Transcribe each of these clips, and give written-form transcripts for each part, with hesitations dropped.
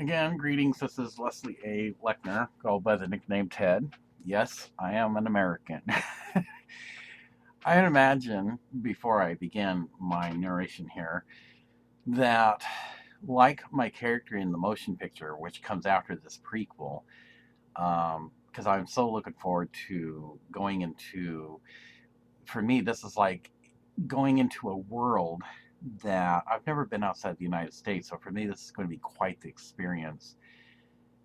Again, greetings. This is Leslie A. Lechner, called by the nickname Ted. Yes, I am an American. I imagine, before I begin my narration here, that like my character in the motion picture, which comes after this prequel, because I'm so looking forward to going into, for me, this is like going into a world that I've never been outside the United States. So for me, this is going to be quite the experience.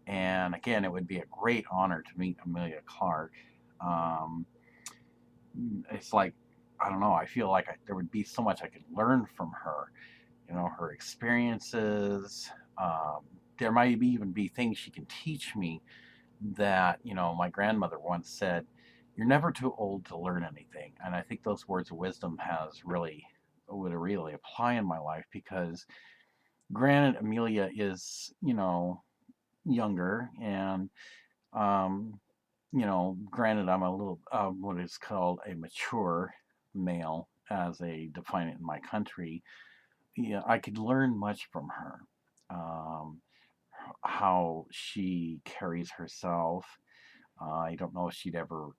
And again, it would be a great honor to meet Amelia Clark. Um, it's like, I don't know, I feel like there would be so much I could learn from her. You know, her experiences. Um, there might even be things she can teach me that, you know, my grandmother once said, "You're never too old to learn anything." And I think those words of wisdom would really apply in my life because granted, Amelia is, you know, younger and um, you know, granted, I'm a little what is called a mature male, as they define it in my country. Yeah, I could learn much from her. Um, how she carries herself. I don't know if she'd ever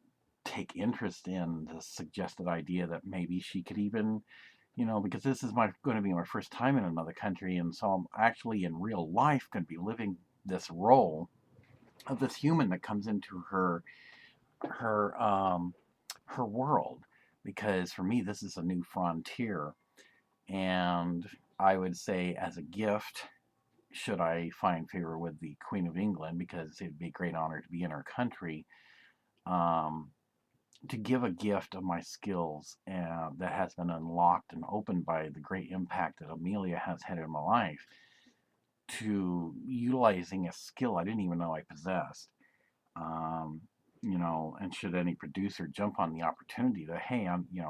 take interest in the suggested idea that maybe she could even because this is going to be my first time in another country, and so I'm actually in real life going to be living this role of this human that comes into her her world. Because for me, this is a new frontier, and I would say as a gift, should I find favor with the Queen of England, because it'd be a great honor to be in her country, um, to give a gift of my skills that has been unlocked and opened by the great impact that Amelia has had in my life, to utilizing a skill I didn't even know I possessed. Um, and should any producer jump on the opportunity that, hey,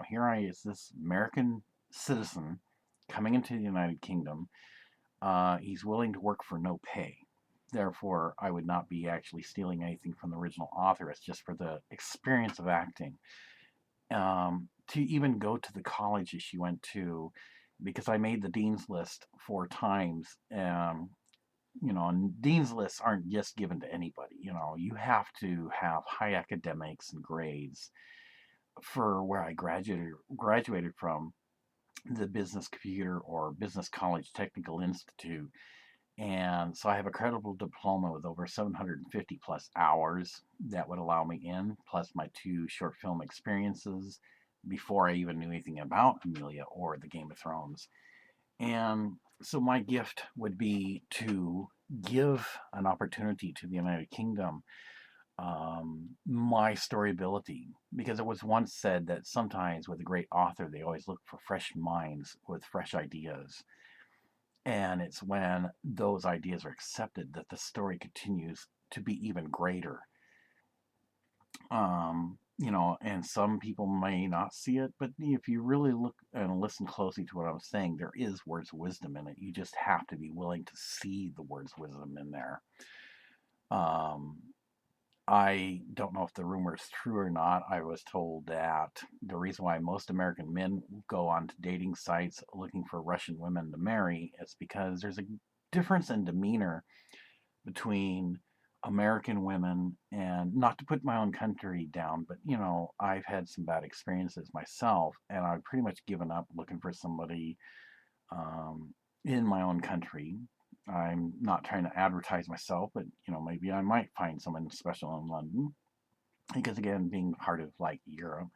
here I is this American citizen coming into the United Kingdom. He's willing to work for no pay. Therefore, I would not be actually stealing anything from the original author. It's just for the experience of acting. To even go to the college that she went to, because I made the dean's list 4 times. And dean's lists aren't just given to anybody. You have to have high academics and grades. For where I graduated from, the Business Computer or Business College Technical Institute. And so I have a credible diploma with over 750 plus hours that would allow me in, plus my 2 short film experiences before I even knew anything about Amelia or the Game of Thrones. And so my gift would be to give an opportunity to the United Kingdom, my story ability, because it was once said that sometimes with a great author, they always look for fresh minds with fresh ideas. And it's when those ideas are accepted that the story continues to be even greater. And some people may not see it, but if you really look and listen closely to what I'm saying, there is words of wisdom in it. You just have to be willing to see the words of wisdom in there. Um, I don't know if the rumor is true or not. I was told that the reason why most American men go onto dating sites looking for Russian women to marry is because there's a difference in demeanor between American women, and not to put my own country down, but I've had some bad experiences myself, and I've pretty much given up looking for somebody um, in my own country. I'm not trying to advertise myself, but maybe I might find someone special in London, because again, being part of like Europe,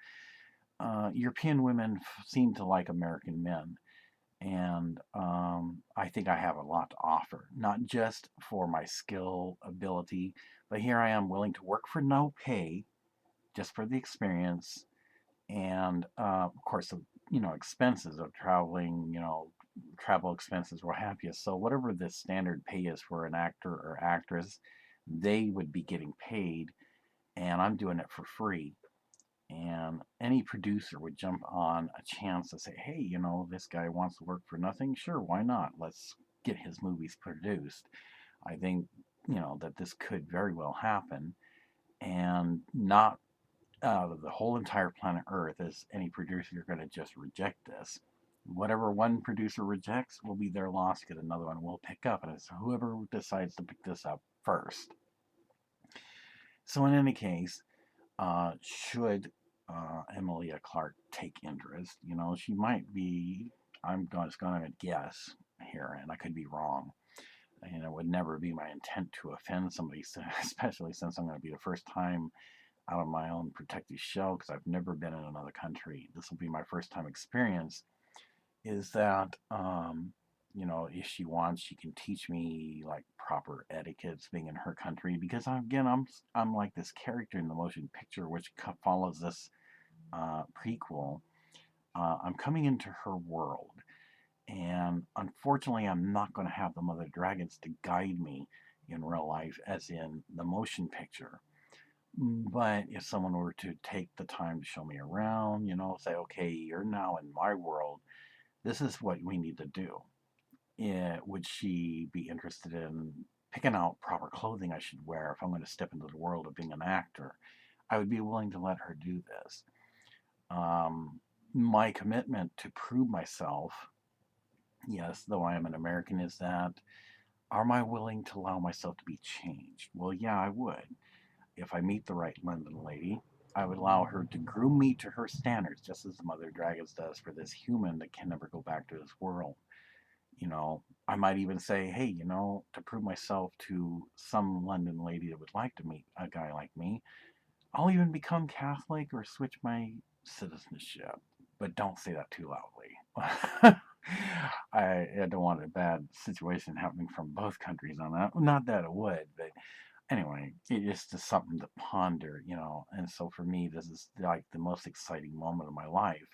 European women seem to like American men, and I think I have a lot to offer, not just for my skill, ability, but here I am willing to work for no pay, just for the experience, and of course, expenses of traveling, travel expenses, what have you. So whatever the standard pay is for an actor or actress, they would be getting paid, and I'm doing it for free. And any producer would jump on a chance to say, hey, this guy wants to work for nothing. Sure, why not? Let's get his movies produced. I think, that this could very well happen. And not out of the whole entire planet Earth is any producer going to just reject this. Whatever one producer rejects will be their loss, because another one will pick up. And it's whoever decides to pick this up first. So, in any case, should Emilia Clarke take interest? She might be. I'm just going to guess here, and I could be wrong. And it would never be my intent to offend somebody, especially since I'm going to be the first time out of my own protected shell, because I've never been in another country. This will be my first time experience. Is that if she wants, she can teach me like proper etiquettes being in her country, because again, I'm like this character in the motion picture which follows this prequel. I'm coming into her world, and unfortunately, I'm not going to have the mother dragons to guide me in real life, as in the motion picture. But if someone were to take the time to show me around, say, okay, you're now in my world, this is what we need to do. Would she be interested in picking out proper clothing I should wear if I'm going to step into the world of being an actor? I would be willing to let her do this. My commitment to prove myself, yes, though I am an American, is that, am I willing to allow myself to be changed? Well, yeah, I would. If I meet the right London lady, I would allow her to groom me to her standards, just as the Mother Dragons does for this human that can never go back to this world. I might even say, hey, to prove myself to some London lady that would like to meet a guy like me, I'll even become Catholic or switch my citizenship. But don't say that too loudly. I don't want a bad situation happening from both countries on that. Not that it would, but anyway, it just is something to ponder. And so for me, this is like the most exciting moment of my life.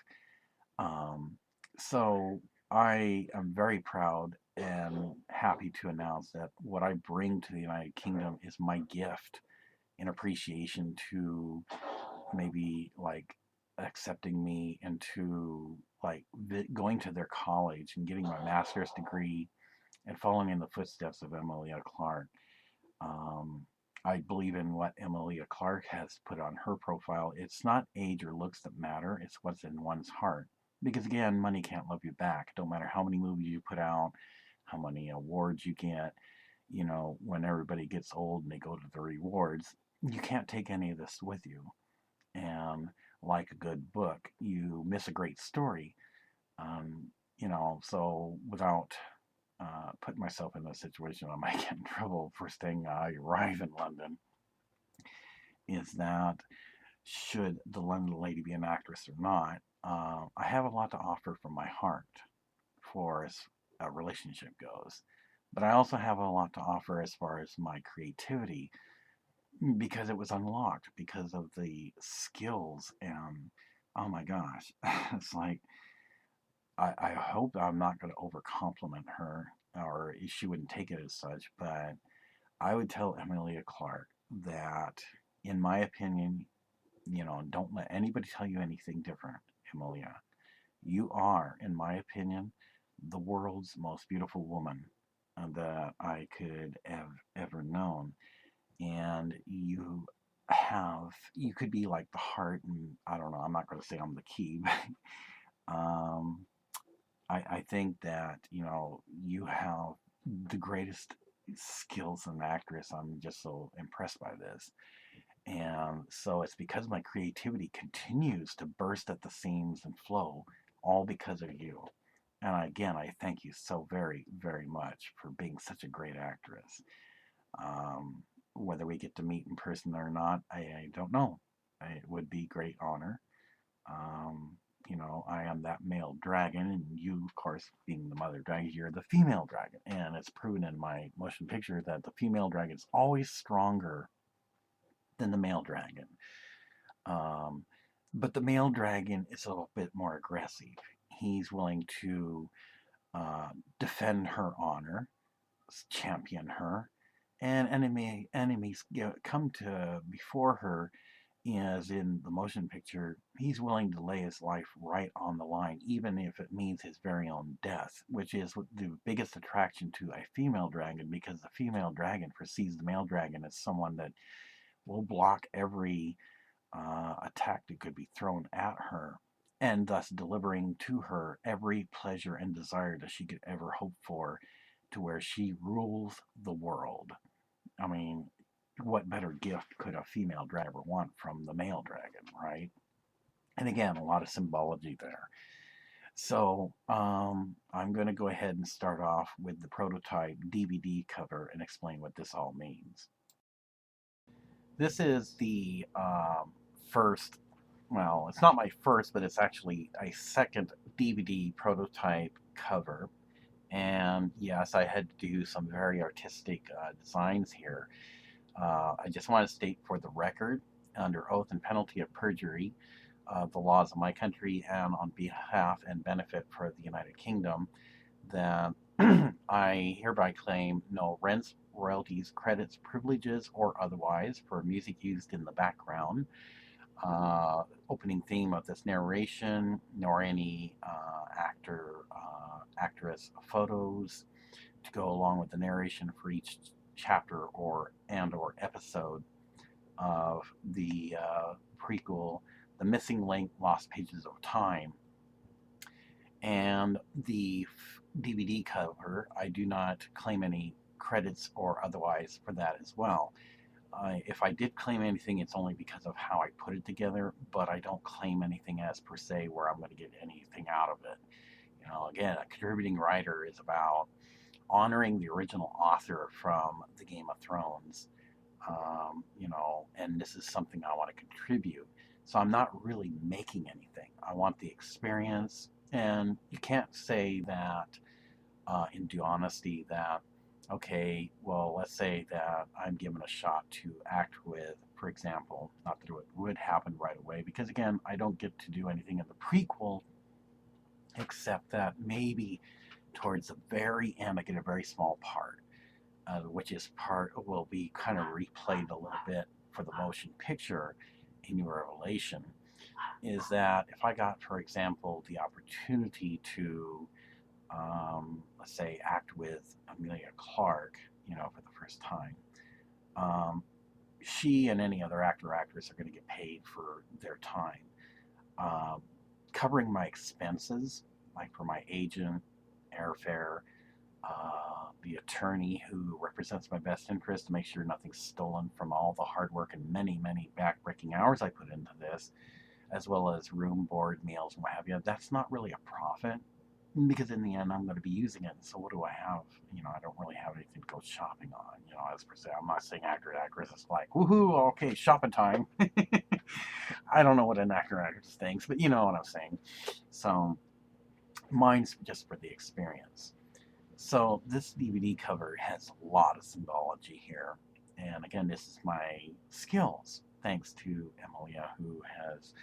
Um, so I am very proud and happy to announce that what I bring to the United Kingdom is my gift in appreciation to maybe like accepting me into like going to their college and getting my master's degree and following in the footsteps of Emilia Clarke. Um, I believe in what Emilia Clarke has put on her profile. It's not age or looks that matter, it's what's in one's heart. Because again, money can't love you back. Don't matter how many movies you put out, how many awards you get. When everybody gets old and they go to the rewards, you can't take any of this with you. And like a good book, you miss a great story. So without putting myself in a situation I might get in trouble first thing I arrive in London, is that should the London lady be an actress or not, I have a lot to offer from my heart for as a relationship goes. But I also have a lot to offer as far as my creativity because it was unlocked because of the skills and oh my gosh, it's like I hope I'm not going to over compliment her or she wouldn't take it as such, but I would tell Emilia Clarke that, in my opinion, don't let anybody tell you anything different, Emilia. You are, in my opinion, the world's most beautiful woman that I could have ever known. And you could be like the heart, and I don't know, I'm not going to say I'm the key, but I think that, you have the greatest skills as an actress. I'm just so impressed by this. And so it's because my creativity continues to burst at the seams and flow, all because of you. And again, I thank you so very, very much for being such a great actress. Um, Whether we get to meet in person or not, I don't know. It would be a great honor. Um, I am that male dragon, and you, of course, being the mother dragon, you're the female dragon. And it's proven in my motion picture that the female dragon is always stronger than the male dragon. Um, but the male dragon is a little bit more aggressive. He's willing to defend her honor, champion her, and enemies come to before her. As in the motion picture, he's willing to lay his life right on the line, even if it means his very own death, which is the biggest attraction to a female dragon, because the female dragon perceives the male dragon as someone that will block every attack that could be thrown at her, and thus delivering to her every pleasure and desire that she could ever hope for, to where she rules the world. I mean, what better gift could a female dragon ever want from the male dragon, right? And again, a lot of symbology there. So I'm going to go ahead and start off with the prototype DVD cover and explain what this all means. This is the first, well, it's not my first, but it's actually a second DVD prototype cover. And yes, I had to do some very artistic designs here. I just want to state for the record, under oath and penalty of perjury, the laws of my country and on behalf and benefit for the United Kingdom, that I hereby claim no rents, royalties, credits, privileges, or otherwise for music used in the background, opening theme of this narration, nor any actress photos to go along with the narration for each chapter or episode of the prequel, The Missing Link, Lost Pages of Time. And the DVD cover, I do not claim any credits or otherwise for that as well. If I did claim anything, it's only because of how I put it together, but I don't claim anything as per se where I'm going to get anything out of it. Again, a contributing writer is about honoring the original author from the Game of Thrones, and this is something I want to contribute. So I'm not really making anything. I want the experience, and you can't say that, in due honesty, that, okay, well, let's say that I'm given a shot to act with, for example, not that it would happen right away, because again, I don't get to do anything in the prequel except that maybe towards the very end I get a very small part, which is part will be kind of replayed a little bit for the motion picture in your Revelation, is that if I got, for example, the opportunity to, let's say, act with Amelia Clark, for the first time, she and any other actor or actress are going to get paid for their time. Covering my expenses, like for my agent, airfare, the attorney who represents my best interest to make sure nothing's stolen from all the hard work and many, many backbreaking hours I put into this, as well as room, board, meals, and what have you. That's not really a profit, because in the end I'm going to be using it. So what do I have? I don't really have anything to go shopping on. As per se, I'm not saying actor or actress is like, woohoo, okay, shopping time. I don't know what an actor or actress thinks, but you know what I'm saying. So mine's just for the experience. So this DVD cover has a lot of symbology here. And again, this is my skills, thanks to Emilia, who has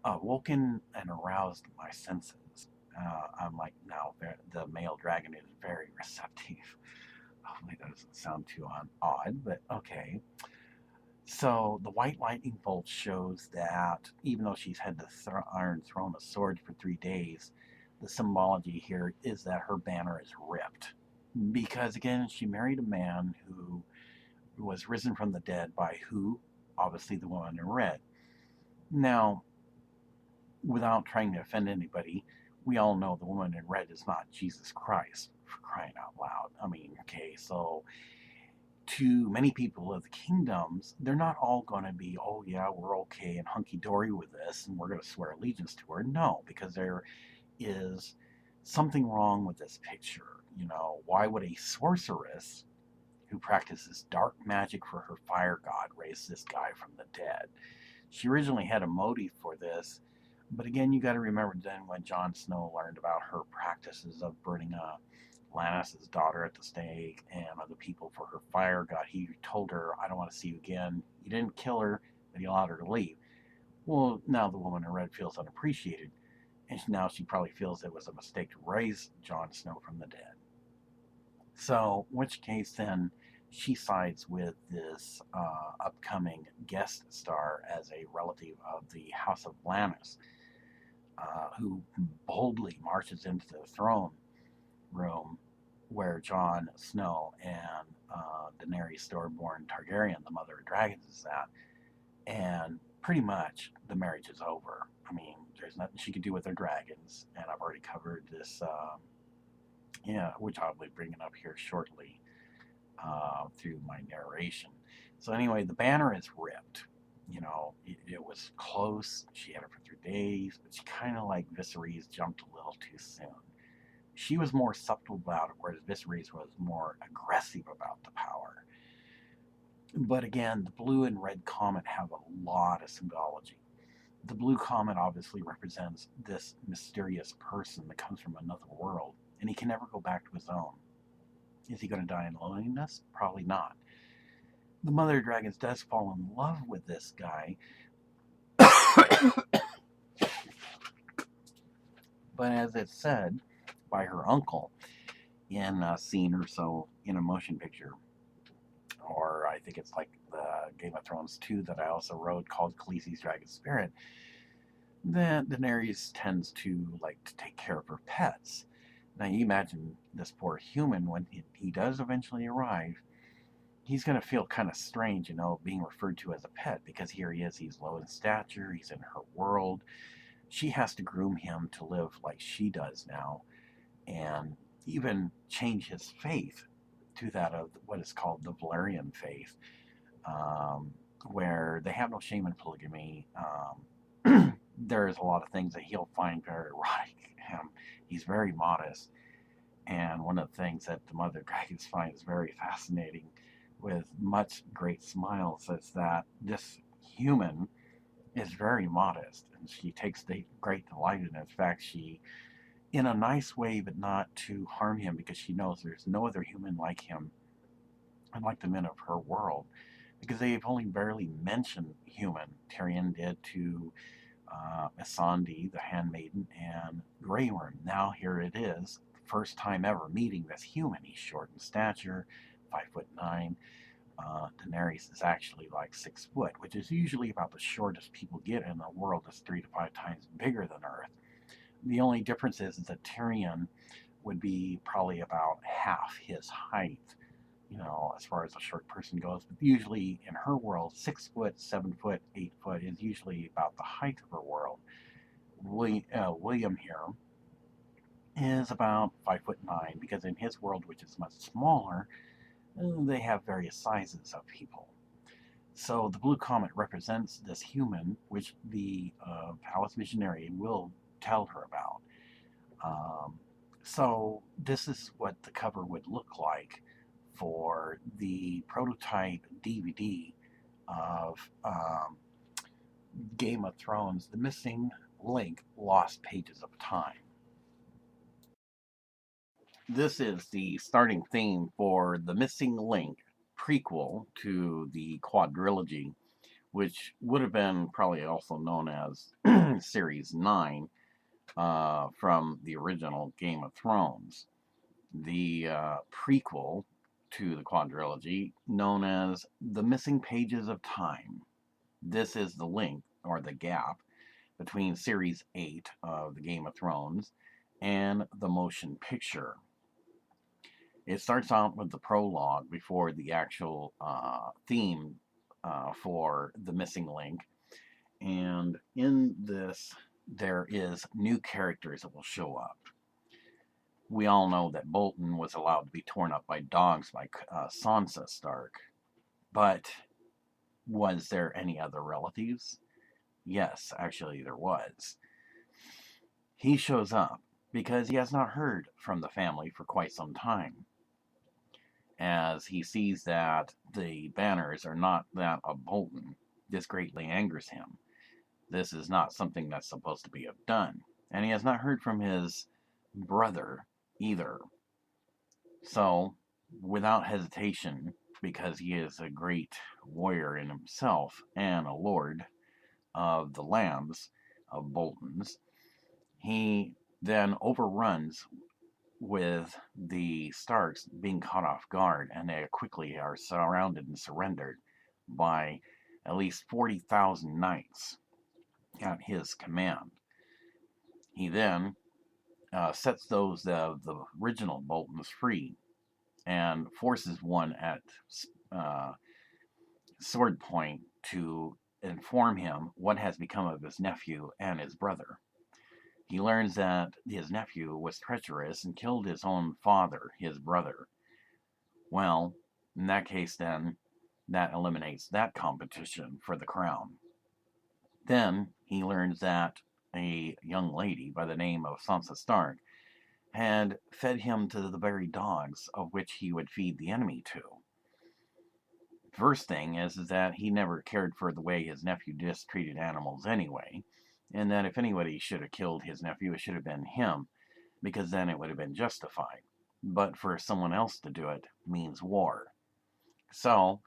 awoken and aroused my senses. I'm like, now the male dragon is very receptive. Hopefully that doesn't sound too odd, but okay. So the white lightning bolt shows that even though she's had the Iron Throne of Swords for 3 days, the symbology here is that her banner is ripped. Because again, she married a man who was risen from the dead by who? Obviously the woman in red. Now, without trying to offend anybody, we all know the woman in red is not Jesus Christ, for crying out loud. I mean, okay, so to many people of the kingdoms, they're not all going to be, oh yeah, we're okay and hunky-dory with this and we're going to swear allegiance to her. No, because there is something wrong with this picture. Why would a sorceress who practices dark magic for her fire god raise this guy from the dead? She originally had a motive for this, but again, you got to remember then when Jon Snow learned about her practices of burning Lannis's daughter at the stake and other people for her fire god, he told her, I don't want to see you again. He didn't kill her, but he allowed her to leave. Well, now the woman in red feels unappreciated, and now she probably feels it was a mistake to raise Jon Snow from the dead. So, in which case then, she sides with this upcoming guest star as a relative of the House of Lannis, who boldly marches into the throne room where Jon Snow and Daenerys Stormborn Targaryen, the mother of dragons, is at. And pretty much the marriage is over. I mean, there's nothing she can do with her dragons, and I've already covered this, which I'll be bringing up here shortly through my narration. So anyway, the banner is ripped. It was close. She had it for 3 days, but she kind of like Viserys jumped a little too soon. She was more subtle about it, whereas Viserys was more aggressive about the power. But again, the blue and red comet have a lot of symbology. The blue comet obviously represents this mysterious person that comes from another world, and he can never go back to his own. Is he going to die in loneliness? Probably not. The Mother of Dragons does fall in love with this guy, but as it's said by her uncle in a scene or so in a motion picture, or I think it's like the Game of Thrones 2 that I also wrote called Khaleesi's Dragon Spirit, that Daenerys tends to like to take care of her pets. Now you imagine this poor human, when he does eventually arrive, he's going to feel kind of strange, being referred to as a pet, because here he is, he's low in stature, he's in her world. She has to groom him to live like she does now, and even change his faith to that of what is called the Valyrian faith, um, where they have no shame in polygamy. There's a lot of things that he'll find very erotic. He's very modest, and one of the things that the mother dragons finds very fascinating, with much great smiles, is that this human is very modest, and she takes the great delight in it. In fact, she, in a nice way, but not to harm him, because she knows there's no other human like him and like the men of her world, because they've only barely mentioned human. Tyrion did to Missandei, the handmaiden, and Grey Worm. Now here it is, first time ever meeting this human. He's short in stature, 5'9". Daenerys is actually like 6 foot, which is usually about the shortest people get in a world that's 3 to 5 times bigger than Earth. The only difference is that Tyrion would be probably about half his height, as far as a short person goes. But usually in her world, 6 foot, 7 foot, 8 foot is usually about the height of her world. William here is about 5'9", because in his world, which is much smaller, they have various sizes of people. So the blue comet represents this human, which the Palace Visionary will tell her about. So this is what the cover would look like for the prototype DVD of Game of Thrones, The Missing Link, Lost Pages of Time. This is the starting theme for The Missing Link, prequel to the quadrilogy, which would have been probably also known as Series 9 from the original Game of Thrones. The prequel to the quadrilogy, known as The Missing Pages of Time. This is the link, or the gap, between Series 8 of the Game of Thrones and the motion picture. It starts out with the prologue before the actual theme for The Missing Link. And in this, there is new characters that will show up. We all know that Bolton was allowed to be torn up by dogs by Sansa Stark. But was there any other relatives? Yes, actually there was. He shows up because he has not heard from the family for quite some time, as he sees that the banners are not that of Bolton. This greatly angers him. This is not something that's supposed to be done. And he has not heard from his brother either. So, without hesitation, because he is a great warrior in himself and a lord of the lands of Bolton's, he then overruns with the Starks being caught off guard, and they quickly are surrounded and surrendered by at least 40,000 knights at his command. He then sets those of the original Boltons free and forces one at sword point to inform him what has become of his nephew and his brother. He learns that his nephew was treacherous and killed his own father, his brother. Well, in that case, then, that eliminates that competition for the crown. Then he learns that a young lady by the name of Sansa Stark had fed him to the very dogs of which he would feed the enemy to. First thing is that he never cared for the way his nephew treated animals anyway, and that if anybody should have killed his nephew, it should have been him, because then it would have been justified. But for someone else to do it means war. So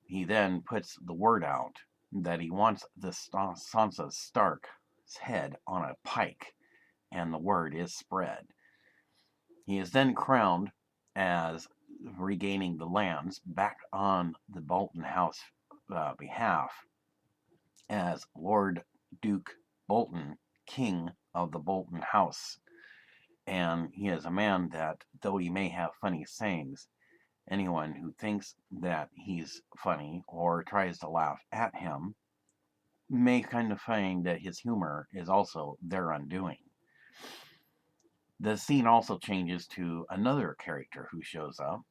he then puts the word out that he wants the Sansa Stark's head on a pike, and the word is spread. He is then crowned as regaining the lands back on the Bolton House behalf as Lord Duke Bolton, King of the Bolton House. And he is a man that, though he may have funny sayings, anyone who thinks that he's funny or tries to laugh at him may kind of find that his humor is also their undoing. The scene also changes to another character who shows up,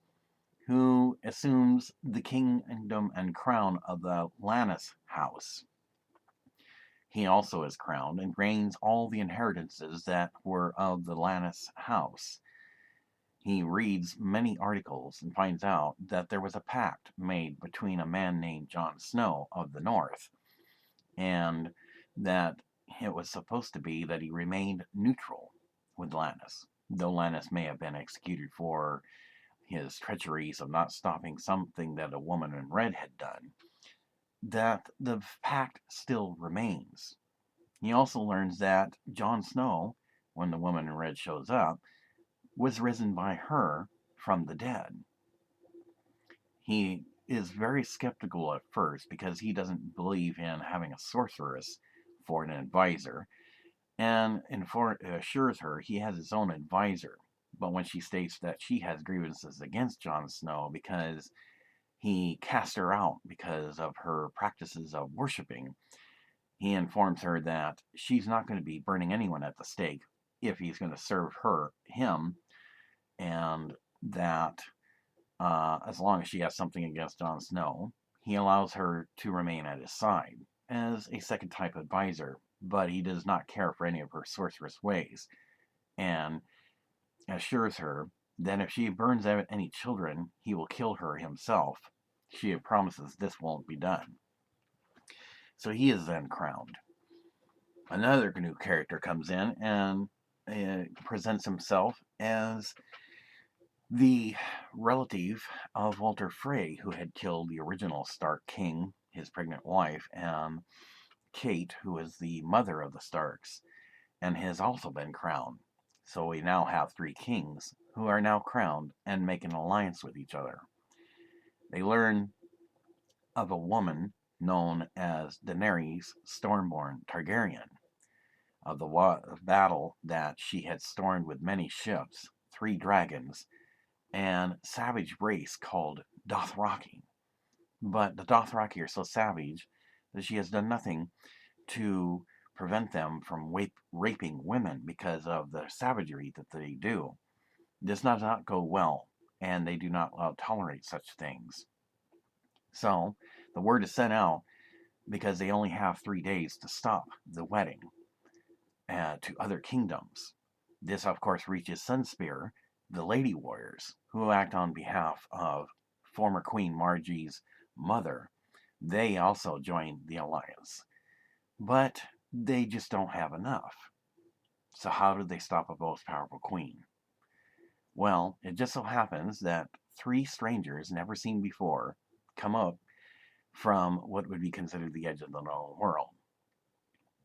who assumes the kingdom and crown of the Lannis house. He also is crowned and gains all the inheritances that were of the Lannis house. He reads many articles and finds out that there was a pact made between a man named Jon Snow of the North, and that it was supposed to be that he remained neutral with Lannis, though Lannis may have been executed for his treacheries of not stopping something that a woman in red had done, that the pact still remains. He also learns that Jon Snow, when the woman in red shows up, was risen by her from the dead. He is very skeptical at first because he doesn't believe in having a sorceress for an advisor, and assures her he has his own advisor. But when she states that she has grievances against Jon Snow because he cast her out because of her practices of worshiping, he informs her that she's not going to be burning anyone at the stake if he's going to serve him, and that as long as she has something against Jon Snow, he allows her to remain at his side as a second type advisor, but he does not care for any of her sorceress ways, and assures her that if she burns out any children, he will kill her himself. She promises this won't be done. So he is then crowned. Another new character comes in and presents himself as the relative of Walter Frey, who had killed the original Stark king, his pregnant wife, and Kate, who is the mother of the Starks, and has also been crowned. So we now have three kings who are now crowned and make an alliance with each other. They learn of a woman known as Daenerys Stormborn Targaryen, of the battle that she had stormed with many ships, 3 dragons, and savage race called Dothraki. But the Dothraki are so savage that she has done nothing to prevent them from raping women because of the savagery that they do. This does not go well, and they do not tolerate such things. So the word is sent out because they only have 3 days to stop the wedding to other kingdoms. This, of course, reaches Sunspear, the Lady Warriors, who act on behalf of former Queen Margie's mother. They also join the alliance, but they just don't have enough. So how did they stop a most powerful queen? Well, it just so happens that 3 strangers never seen before come up from what would be considered the edge of the known world.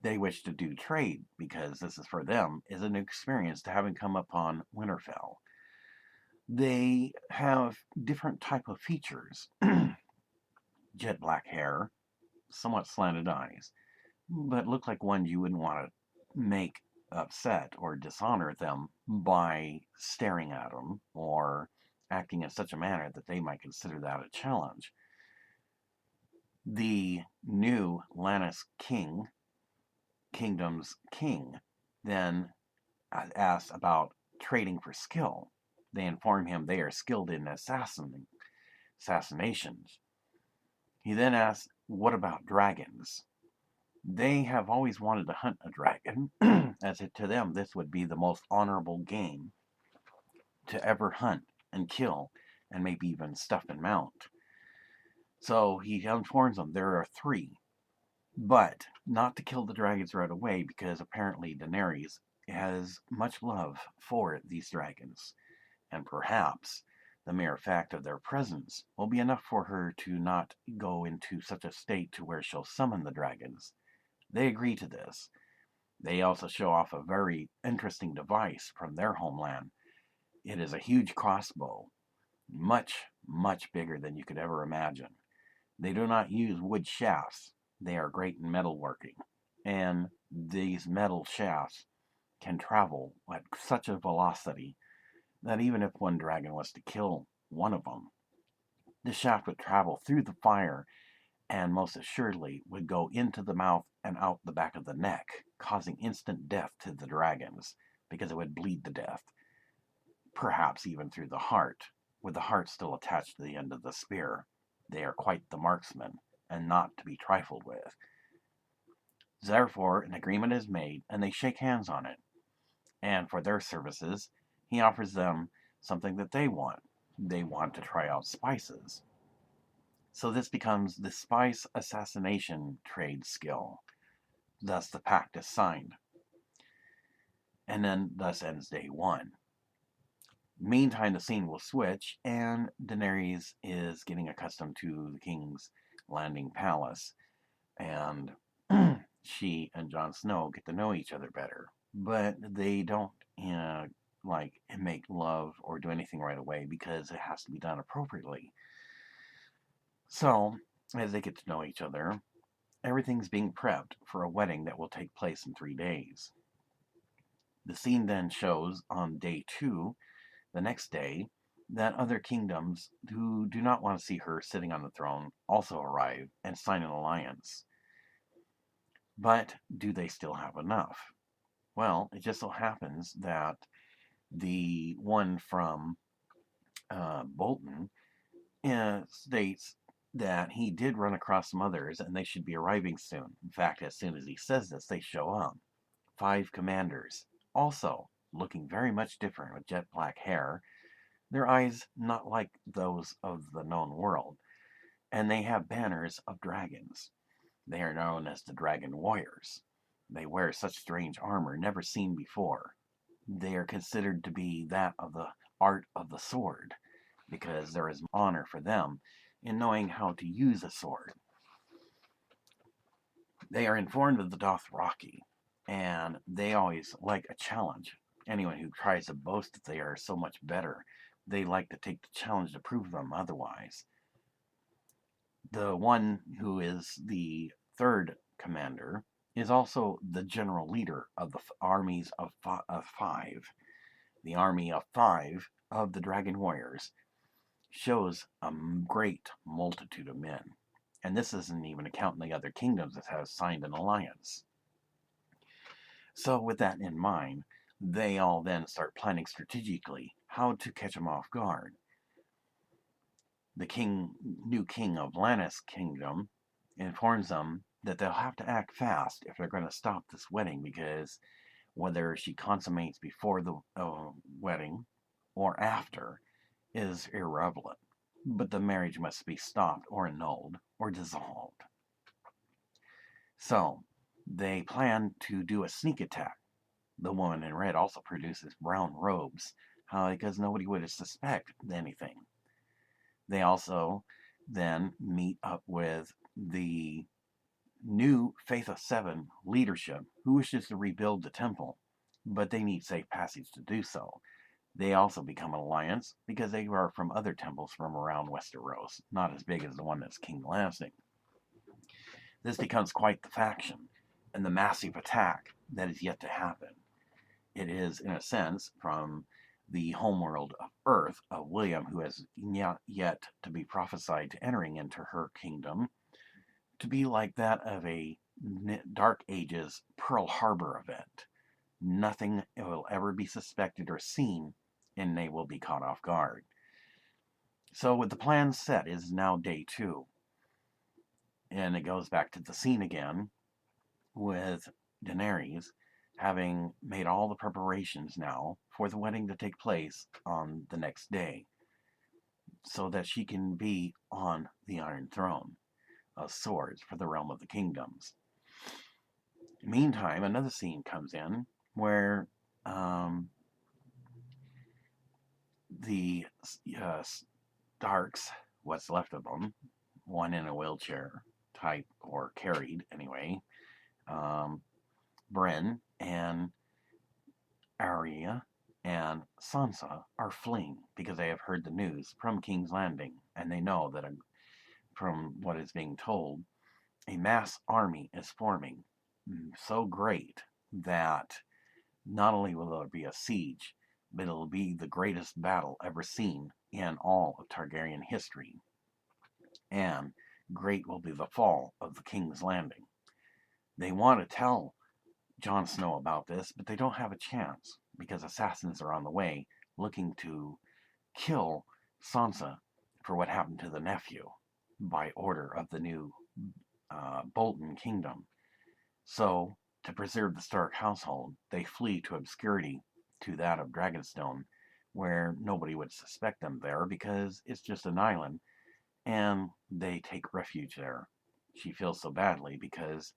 They wish to do trade because this is for them is a new experience to having come upon Winterfell. They have different type of features. Jet black hair, somewhat slanted eyes, but look like ones you wouldn't want to make upset or dishonor them by staring at them or acting in such a manner that they might consider that a challenge. The new Lannis kingdom's king, then asks about trading for skill. They inform him they are skilled in assassinations. He then asks, what about dragons? They have always wanted to hunt a dragon, as to them this would be the most honorable game to ever hunt and kill, and maybe even stuff and mount. So he informs them there are 3, but not to kill the dragons right away because apparently Daenerys has much love for these dragons, and perhaps the mere fact of their presence will be enough for her to not go into such a state to where she'll summon the dragons. They agree to this. They also show off a very interesting device from their homeland. It is a huge crossbow, much, much bigger than you could ever imagine. They do not use wood shafts. They are great in metalworking, and these metal shafts can travel at such a velocity that even if one dragon was to kill one of them, the shaft would travel through the fire and most assuredly would go into the mouth and out the back of the neck, causing instant death to the dragons because it would bleed to death, perhaps even through the heart. with the heart still attached to the end of the spear. They are quite the marksmen, and not to be trifled with. Therefore, an agreement is made, and they shake hands on it. And for their services, he offers them something that they want. They want to try out spices. So this becomes the spice assassination trade skill. Thus, the pact is signed. And then, thus ends day one. Meantime, the scene will switch, and Daenerys is getting accustomed to the King's Landing Palace. And she and Jon Snow get to know each other better. But they don't, like make love or do anything right away because it has to be done appropriately. So, as they get to know each other, everything's being prepped for a wedding that will take place in 3 days. The scene then shows on day 2, the next day, that other kingdoms who do not want to see her sitting on the throne also arrive and sign an alliance. But do they still have enough? Well, it just so happens that the one from Bolton states that he did run across some others and they should be arriving soon. In fact, as soon as he says this, they show up. 5 commanders, also looking very much different with jet black hair, their eyes not like those of the known world, and they have banners of dragons. They are known as the Dragon Warriors. They wear such strange armor never seen before. They are considered to be that of the art of the sword, because there is honor for them in knowing how to use a sword. They are informed of the Dothraki, and they always like a challenge. Anyone who tries to boast that they are so much better, they like to take the challenge to prove them otherwise. The one who is the 3rd commander is also the general leader of the armies of 5. The army of 5 of the Dragon Warriors shows a great multitude of men. And this isn't even counting the other kingdoms that have signed an alliance. So with that in mind, they all then start planning strategically how to catch them off guard. The new king of Lannis Kingdom informs them that they'll have to act fast if they're going to stop this wedding, because whether she consummates before the wedding or after is irrelevant. But the marriage must be stopped or annulled or dissolved. So they plan to do a sneak attack. The woman in red also produces brown robes, because nobody would suspect anything. They also then meet up with the new Faith of 7 leadership who wishes to rebuild the temple, but they need safe passage to do so. They also become an alliance because they are from other temples from around Westeros, not as big as the one that's King's Landing. This becomes quite the faction and the massive attack that is yet to happen. It is, in a sense, from the homeworld of Earth of William, who has yet to be prophesied to entering into her kingdom, to be like that of a Dark Ages Pearl Harbor event. Nothing will ever be suspected or seen, and they will be caught off guard. So with the plan set, it is now day 2. And it goes back to the scene again with Daenerys having made all the preparations now for the wedding to take place on the next day, so that she can be on the Iron Throne of Swords for the realm of the kingdoms. Meantime, another scene comes in where the Starks, what's left of them, one in a wheelchair type, or carried anyway, Bren and Arya and Sansa are fleeing because they have heard the news from King's Landing, and they know that from what is being told, a mass army is forming, so great that not only will there be a siege, but it'll be the greatest battle ever seen in all of Targaryen history. And great will be the fall of the King's Landing. They want to tell Jon Snow about this, but they don't have a chance because assassins are on the way looking to kill Sansa for what happened to the nephew by order of the new Bolton kingdom. So, to preserve the Stark household, they flee to obscurity to that of Dragonstone, where nobody would suspect them there because it's just an island, and they take refuge there. She feels so badly because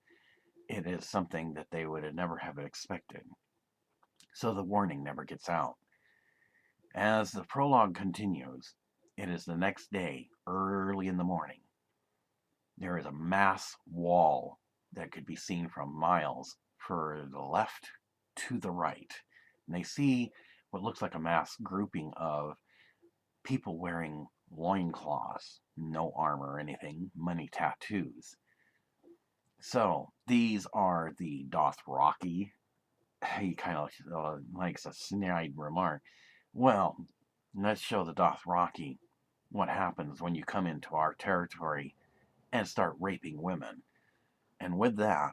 it is something that they would have never have expected. So the warning never gets out. As the prologue continues, it is the next day, early in the morning. There is a mass wall that could be seen from miles for the left to the right. And they see what looks like a mass grouping of people wearing loincloths, no armor or anything, money tattoos. So these are the Dothraki. He kind of likes a snide remark. Well, let's show the Dothraki what happens when you come into our territory and start raping women. And with that,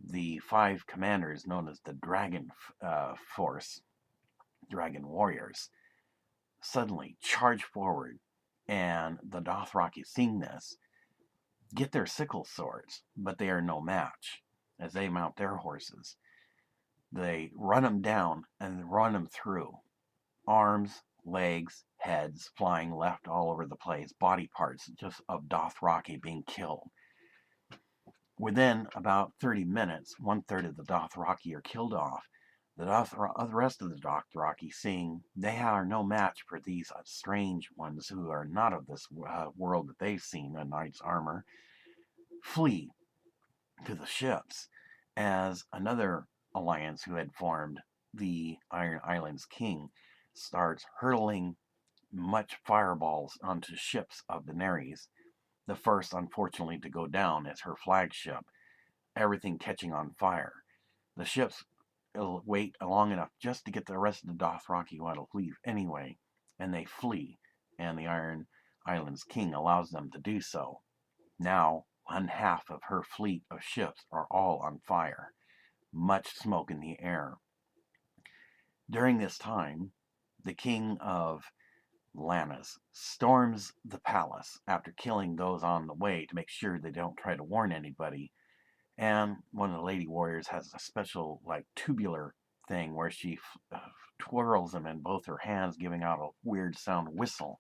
the 5 commanders known as the Dragon Force, Dragon Warriors, suddenly charge forward. And the Dothraki, seeing this, get their sickle swords, but they are no match as they mount their horses. They run them down and run them through. Arms, legs, heads flying left all over the place, body parts just of Dothraki being killed. Within about 30 minutes, 1/3 of the Dothraki are killed off. The rest of the Dothraki, seeing they are no match for these strange ones who are not of this world that they've seen in knight's armor, flee to the ships as another alliance who had formed, the Iron Islands king, starts hurling much fireballs onto ships of Daenerys. The first, unfortunately, to go down is her flagship, everything catching on fire. The ships wait long enough just to get the rest of the Dothraki who want to leave anyway, and they flee, and the Iron Islands king allows them to do so. Now, 1/2 of her fleet of ships are all on fire, much smoke in the air. During this time, the king of Lannis storms the palace after killing those on the way to make sure they don't try to warn anybody. And one of the lady warriors has a special, like, tubular thing where she twirls them in both her hands, giving out a weird sound whistle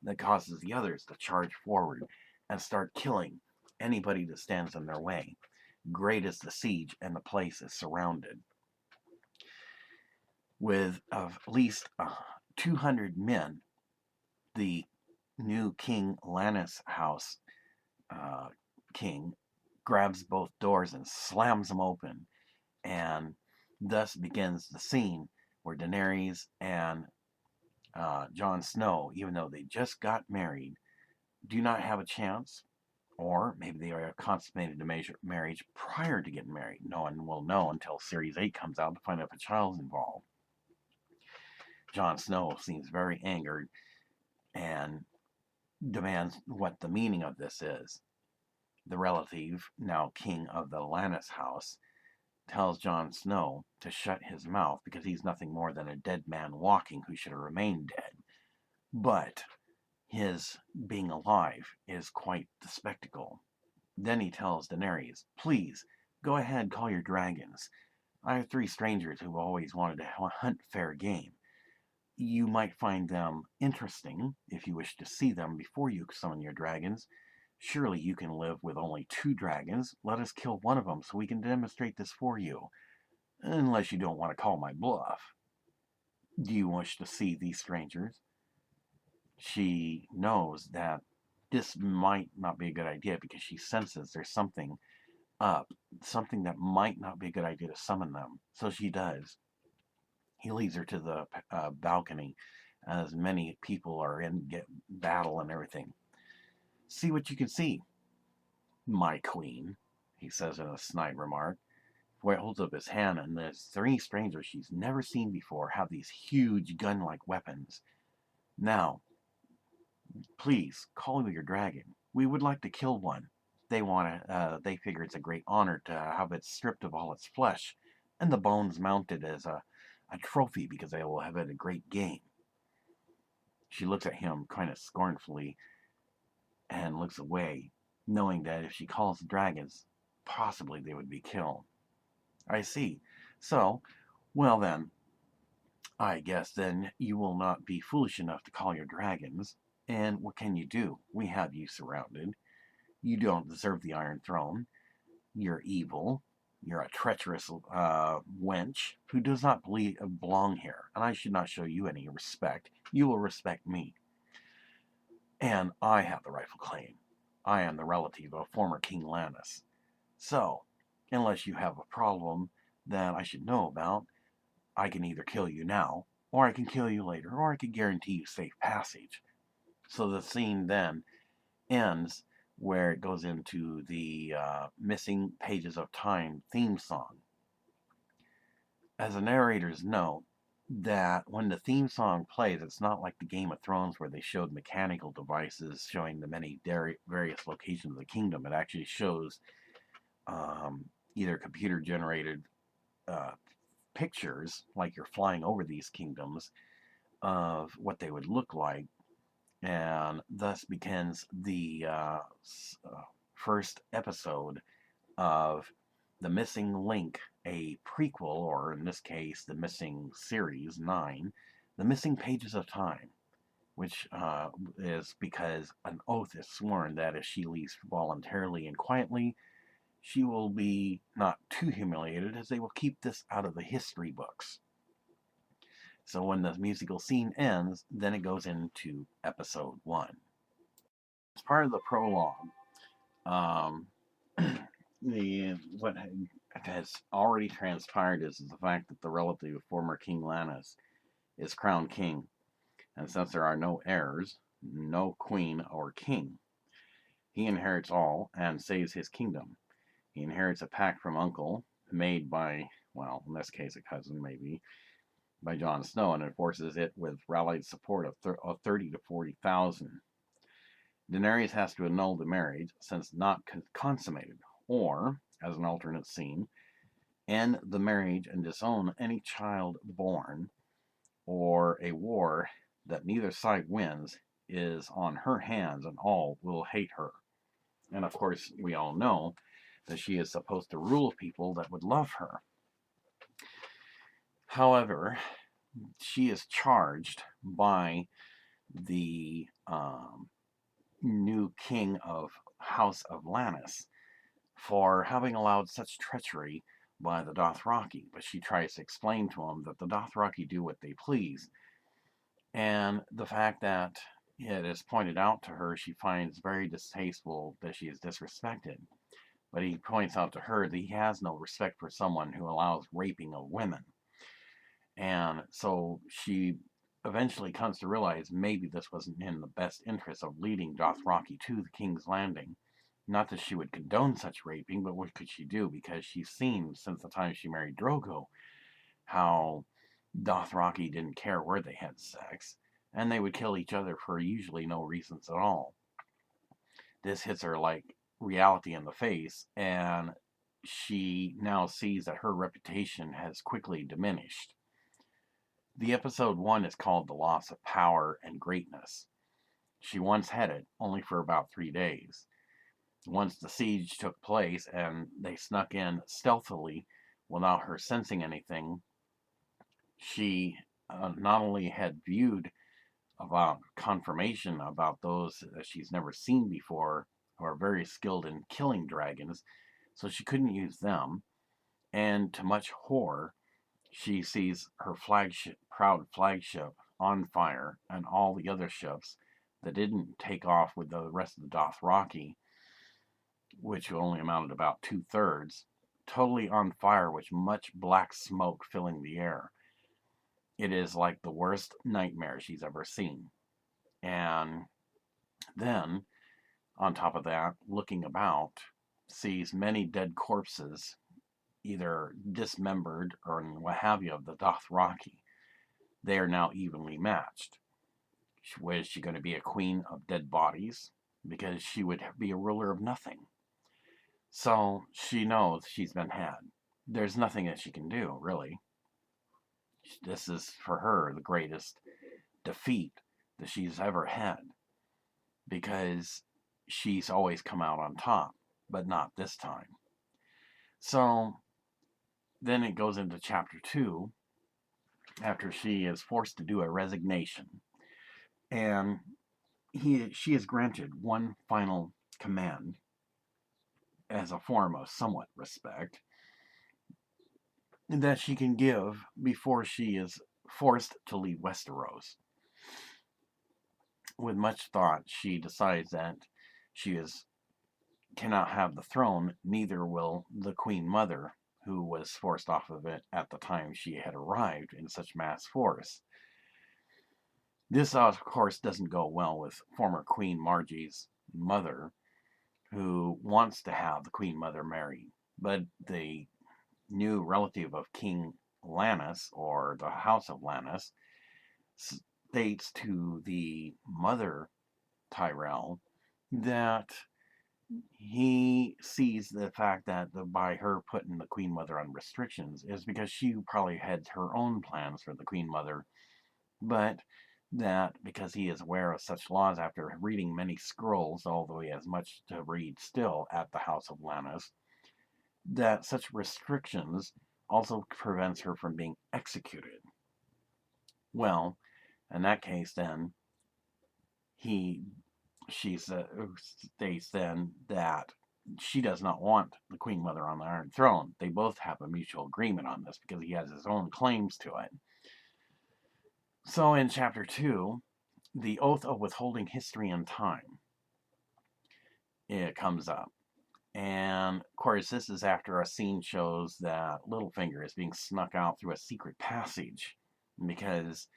that causes the others to charge forward and start killing anybody that stands in their way. Great is the siege, and the place is surrounded. With at least 200 men, the new King Lannis house king grabs both doors and slams them open, and thus begins the scene where Daenerys and Jon Snow, even though they just got married, do not have a chance, or maybe they are consummated a marriage prior to getting married. No one will know until Series 8 comes out to find out if a child's involved. Jon Snow seems very angered and demands what the meaning of this is. The relative, now king of the Lannis house, tells Jon Snow to shut his mouth because he's nothing more than a dead man walking who should have remained dead. But his being alive is quite the spectacle. Then he tells Daenerys, please, go ahead, call your dragons. I have 3 strangers who've always wanted to hunt fair game. You might find them interesting if you wish to see them before you summon your dragons. Surely you can live with only 2 dragons. Let us kill one of them so we can demonstrate this for you. Unless you don't want to call my bluff. Do you wish to see these strangers? She knows that this might not be a good idea because she senses there's something up, something that might not be a good idea to summon them. So she does. He leads her to the balcony as many people are in battle and everything. See what you can see, my queen, he says in a snide remark, where he holds up his hand, and there's 3 strangers she's never seen before have these huge gun-like weapons. Now, please, call your dragon. We would like to kill one. They figure it's a great honor to have it stripped of all its flesh, and the bones mounted as a trophy because they will have had a great game. She looks at him kind of scornfully and looks away, knowing that if she calls the dragons, possibly they would be killed. I see. So, well then, I guess then you will not be foolish enough to call your dragons. And what can you do? We have you surrounded. You don't deserve the Iron Throne. You're evil. You're a treacherous wench who does not belong here, and I should not show you any respect. You will respect me. And I have the rightful claim. I am the relative of former King Lannis. So, unless you have a problem that I should know about, I can either kill you now, or I can kill you later, or I can guarantee you safe passage. So the scene then ends where it goes into the Missing Pages of Time theme song. As the narrators note, that when the theme song plays, it's not like the Game of Thrones where they showed mechanical devices showing the many various locations of the kingdom. It actually shows either computer-generated pictures, like you're flying over these kingdoms, of what they would look like, and thus begins the first episode of The Missing Link, a prequel, or in this case, the Missing Series 9, The Missing Pages of Time, which is because an oath is sworn that if she leaves voluntarily and quietly, she will be not too humiliated, as they will keep this out of the history books. So when the musical scene ends, then it goes into episode 1. As part of the prologue, what has already transpired is the fact that the relative of former King Lannis is crowned king, and since there are no heirs, no queen or king, he inherits all and saves his kingdom. He inherits a pact from uncle, made by, well, in this case a cousin maybe, by Jon Snow, and enforces it with rallied support of 30 to 40,000. Daenerys has to annul the marriage since not consummated, or, as an alternate scene, end the marriage and disown any child born, or a war that neither side wins is on her hands and all will hate her. And of course, we all know that she is supposed to rule people that would love her. However, she is charged by the new king of House of Lannis for having allowed such treachery by the Dothraki, but she tries to explain to him that the Dothraki do what they please, and the fact that it is pointed out to her she finds very distasteful that she is disrespected. But he points out to her that he has no respect for someone who allows raping of women. And so she eventually comes to realize maybe this wasn't in the best interest of leading Dothraki to the King's Landing. Not that she would condone such raping, but what could she do? Because she's seen since the time she married Drogo how Dothraki didn't care where they had sex, and they would kill each other for usually no reasons at all. This hits her like reality in the face, and she now sees that her reputation has quickly diminished. The episode 1 is called The Loss of Power and Greatness. She once had it, only for about 3 days. Once the siege took place and they snuck in stealthily without her sensing anything, she not only had viewed about confirmation about those that she's never seen before who are very skilled in killing dragons, so she couldn't use them, and to much horror, she sees her proud flagship on fire, and all the other ships that didn't take off with the rest of the Dothraki, which only amounted to about 2/3, totally on fire with much black smoke filling the air. It is like the worst nightmare she's ever seen. And then, on top of that, looking about, sees many dead corpses, either dismembered or what have you, of the Dothraki. They are now evenly matched. Was she going to be a queen of dead bodies? Because she would be a ruler of nothing. So she knows she's been had. There's nothing that she can do, really. This is, for her, the greatest defeat that she's ever had, because she's always come out on top, but not this time. So then it goes into chapter 2 after she is forced to do a resignation, and she is granted one final command as a form of somewhat respect that she can give before she is forced to leave Westeros. With much thought, she decides that she cannot have the throne, neither will the Queen Mother, who was forced off of it at the time she had arrived in such mass force. This, of course, doesn't go well with former Queen Margie's mother, who wants to have the Queen Mother marry, but the new relative of King Lannis, or the House of Lannis, states to the mother Tyrell that he sees the fact that by her putting the Queen Mother on restrictions is because she probably had her own plans for the Queen Mother, but that because he is aware of such laws after reading many scrolls, although he has much to read still at the House of Lannis, that such restrictions also prevents her from being executed. Well, in that case, then she states then that she does not want the Queen Mother on the Iron Throne. They both have a mutual agreement on this because he has his own claims to it. So in chapter 2, the oath of withholding history and time, it comes up. And of course, this is after a scene shows that Littlefinger is being snuck out through a secret passage, because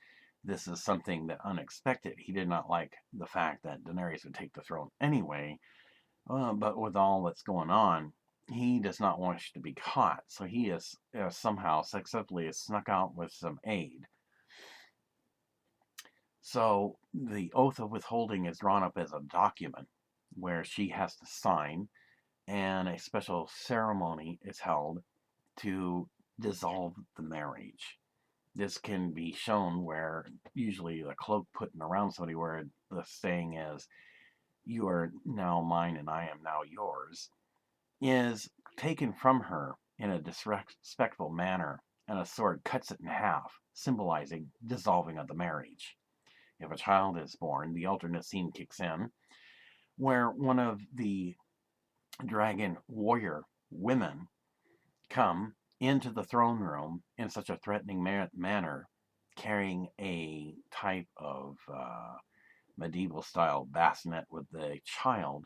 this is something that unexpected. He did not like the fact that Daenerys would take the throne anyway, but with all that's going on, he does not want to be caught. So he is somehow successfully snuck out with some aid. So the oath of withholding is drawn up as a document where she has to sign, and a special ceremony is held to dissolve the marriage. This can be shown where usually a cloak put around somebody where the saying is, "You are now mine and I am now yours," is taken from her in a disrespectful manner, and a sword cuts it in half, symbolizing dissolving of the marriage. If a child is born, the alternate scene kicks in, where one of the dragon warrior women come into the throne room in such a threatening manner, carrying a type of medieval style bassinet with the child,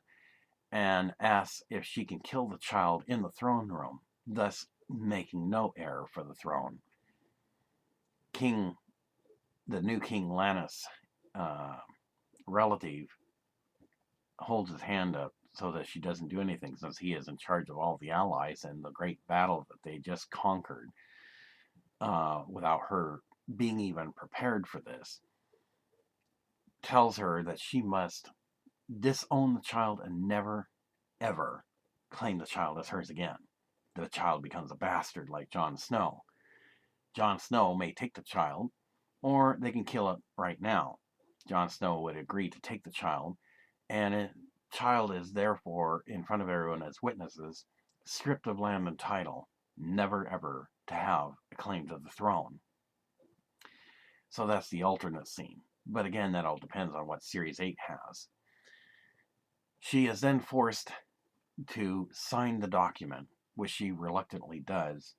and asks if she can kill the child in the throne room, thus making no heir for the throne. The new King Lannis relative holds his hand up so that she doesn't do anything, since he is in charge of all the allies and the great battle that they just conquered, without her being even prepared for this. Tells her that she must disown the child and never, ever claim the child as hers again. The child becomes a bastard like Jon Snow. Jon Snow may take the child, or they can kill it right now. Jon Snow would agree to take the child, and the child is therefore, in front of everyone as witnesses, stripped of land and title, never ever to have a claim to the throne. So that's the alternate scene. But again, that all depends on what Series 8 has. She is then forced to sign the document, which she reluctantly does.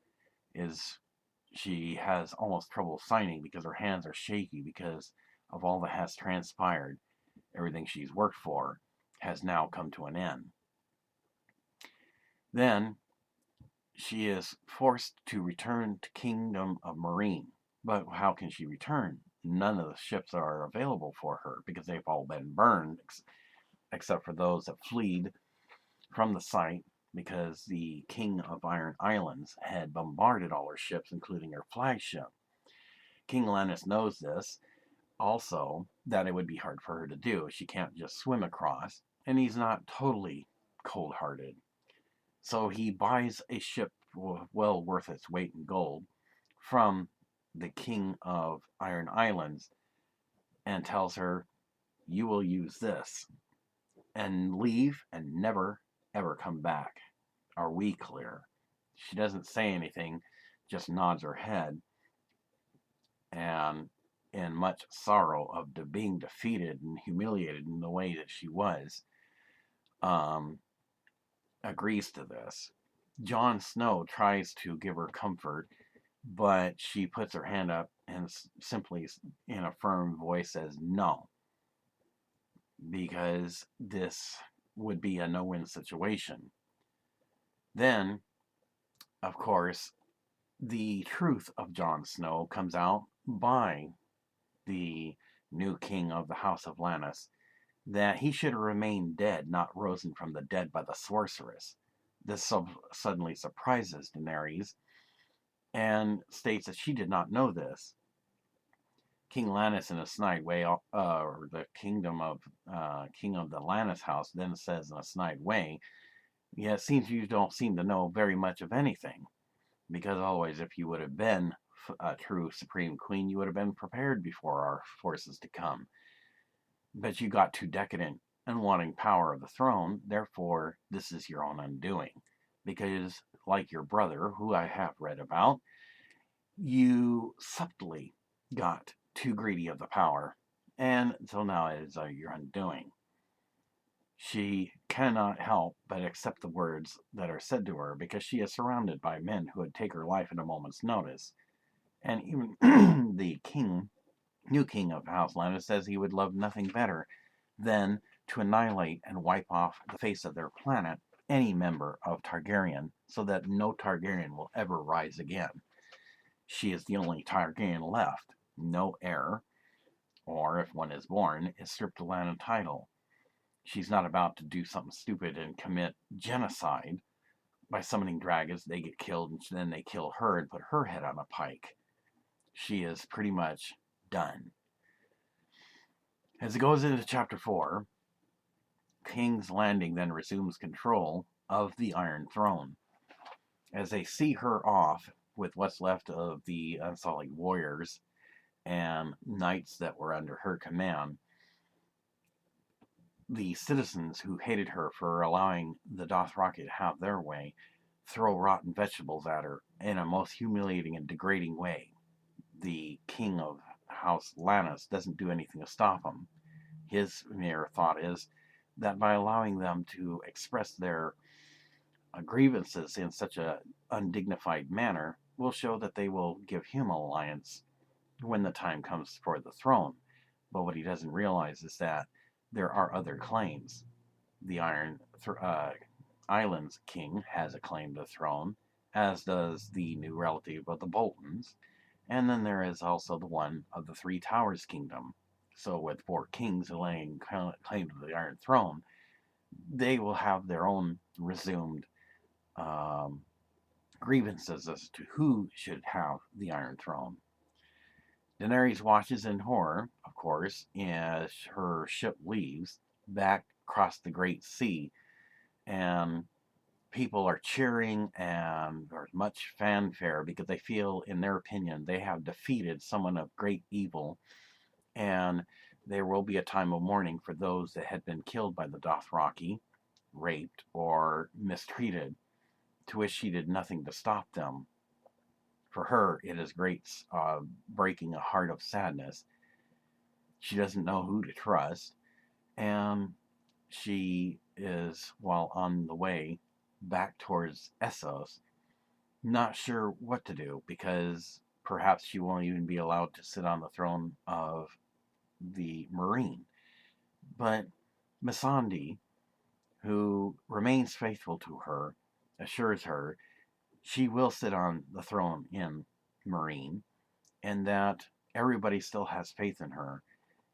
She has almost trouble signing because her hands are shaky because of all that has transpired. Everything she's worked for has now come to an end. Then she is forced to return to Kingdom of Meereen. But how can she return? None of the ships are available for her because they've all been burned, except for those that fled from the site because the King of Iron Islands had bombarded all her ships, including her flagship. King Lannis knows this, also, that it would be hard for her to do. She can't just swim across, and he's not totally cold-hearted. So he buys a ship well worth its weight in gold from the King of Iron Islands and tells her, "You will use this and leave and never, ever come back. Are we clear?" She doesn't say anything, just nods her head, and in much sorrow of being defeated and humiliated in the way that she was, um, agrees to this. Jon Snow tries to give her comfort, but she puts her hand up and simply, in a firm voice, says no, because this would be a no-win situation. Then, of course, the truth of Jon Snow comes out by the new king of the House of Lannis, that he should have remained dead, not risen from the dead by the sorceress. This suddenly surprises Daenerys and states that she did not know this. King Lannis, in a snide way, or the king of the Lannis house, then says in a snide way, "Yeah, it seems you don't seem to know very much of anything, because always, if you would have been a true supreme queen, you would have been prepared before our forces to come. But you got too decadent and wanting power of the throne, therefore this is your own undoing. Because, like your brother, who I have read about, you subtly got too greedy of the power, and so now it is your undoing." She cannot help but accept the words that are said to her, because she is surrounded by men who would take her life at a moment's notice. And even the new king of House Lannis, says he would love nothing better than to annihilate and wipe off the face of their planet any member of Targaryen, so that no Targaryen will ever rise again. She is the only Targaryen left. No heir, or if one is born, is stripped of land and title. She's not about to do something stupid and commit genocide by summoning dragons. They get killed, and then they kill her and put her head on a pike. She is pretty much done. As it goes into chapter 4, King's Landing then resumes control of the Iron Throne. As they see her off with what's left of the Unsullied warriors and knights that were under her command, the citizens who hated her for allowing the Dothraki to have their way throw rotten vegetables at her in a most humiliating and degrading way. The king of House Lannis doesn't do anything to stop them. His mere thought is that by allowing them to express their grievances in such a undignified manner will show that they will give him alliance when the time comes for the throne. But what he doesn't realize is that there are other claims. The Islands king has a claim to the throne, as does the new relative of the Boltons, and then there is also the one of the Three Towers kingdom. So with 4 kings laying claim to the Iron Throne, they will have their own resumed um, grievances as to who should have the Iron Throne. Daenerys watches in horror, of course, as her ship leaves back across the Great Sea, and people are cheering, and there's much fanfare because they feel, in their opinion, they have defeated someone of great evil, and there will be a time of mourning for those that had been killed by the Dothraki, raped, or mistreated, to which she did nothing to stop them. For her, it is great breaking a heart of sadness. She doesn't know who to trust, and she is, while on the way back towards Essos, not sure what to do, because perhaps she won't even be allowed to sit on the throne of the Marine. But Missandei, who remains faithful to her, assures her she will sit on the throne in Marine, and that everybody still has faith in her.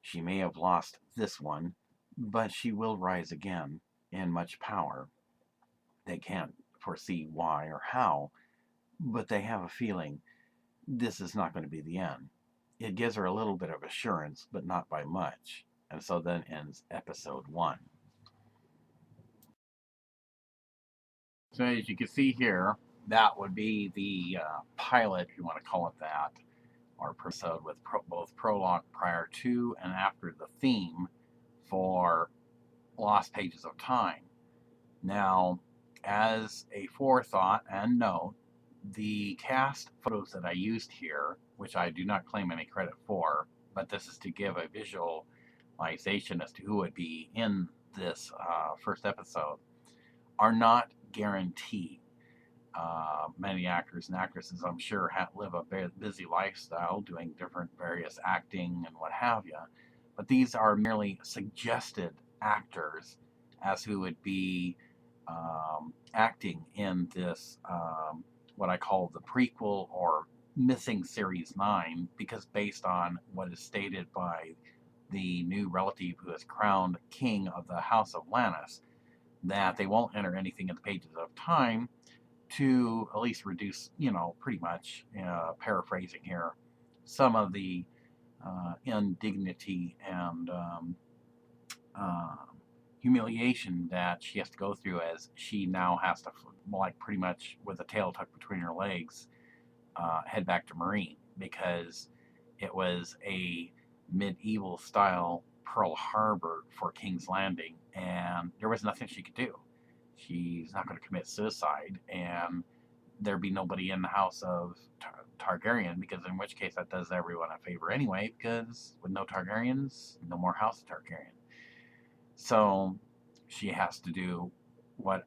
She may have lost this one, but she will rise again in much power. They can't foresee why or how, but they have a feeling this is not going to be the end. It gives her a little bit of assurance, but not by much. And so then ends episode 1. So as you can see here, that would be the pilot, if you want to call it that, or per episode with both prologue prior to and after the theme for Lost Pages of Time. Now, as a forethought and note, the cast photos that I used here, which I do not claim any credit for, but this is to give a visualization as to who would be in this first episode, are not guaranteed. Many actors and actresses, I'm sure, live a very busy lifestyle doing different various acting and what have you, but these are merely suggested actors as who would be acting in this, what I call the prequel or missing Series 9, because based on what is stated by the new relative who is crowned king of the House of Lannis, that they won't enter anything in the Pages of Time to at least reduce, pretty much, paraphrasing here, some of the indignity and humiliation that she has to go through as she now has to, like pretty much with a tail tucked between her legs, head back to Marine, because it was a medieval style Pearl Harbor for King's Landing, and there was nothing she could do. She's not going to commit suicide, and there'd be nobody in the house of Targaryen, because in which case that does everyone a favor anyway, because with no Targaryens, no more House of Targaryen. So she has to do what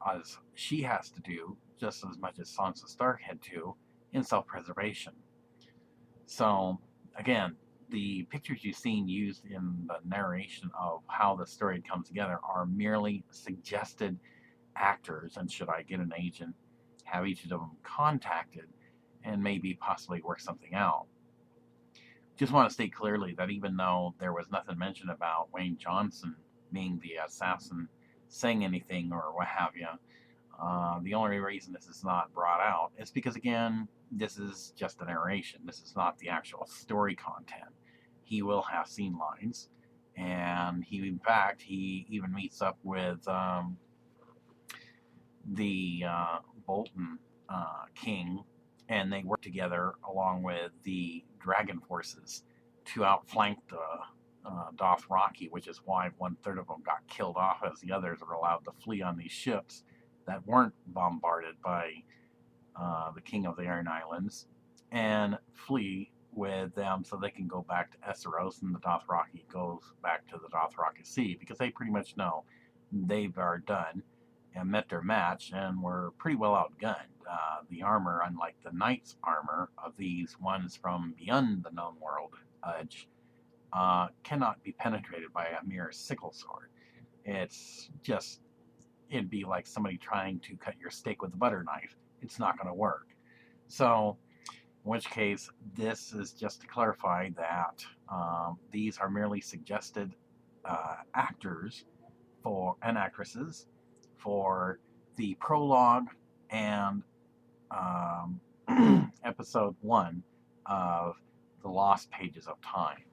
she has to do just as much as Sansa Stark had to in self-preservation. So again, the pictures you've seen used in the narration of how the story comes together are merely suggested actors, and should I get an agent, have each of them contacted and maybe possibly work something out. Just want to state clearly that even though there was nothing mentioned about Wayne Johnson being the assassin saying anything or what have you, the only reason this is not brought out is because, again, this is just a narration. This is not the actual story content. He will have scene lines, and he even meets up with the Bolton king, and they work together along with the dragon forces to outflank the Dothraki, which is why 1/3 of them got killed off, as the others were allowed to flee on these ships that weren't bombarded by the King of the Iron Islands, and flee with them so they can go back to Essos, and the Dothraki goes back to the Dothraki Sea, because they pretty much know they are done and met their match and were pretty well outgunned. The armor, unlike the knight's armor of these ones from beyond the known world edge, cannot be penetrated by a mere sickle sword. It'd be like somebody trying to cut your steak with a butter knife. It's not going to work. So, in which case, this is just to clarify that these are merely suggested actors and actresses for the prologue and episode 1 of The Lost Pages of Time.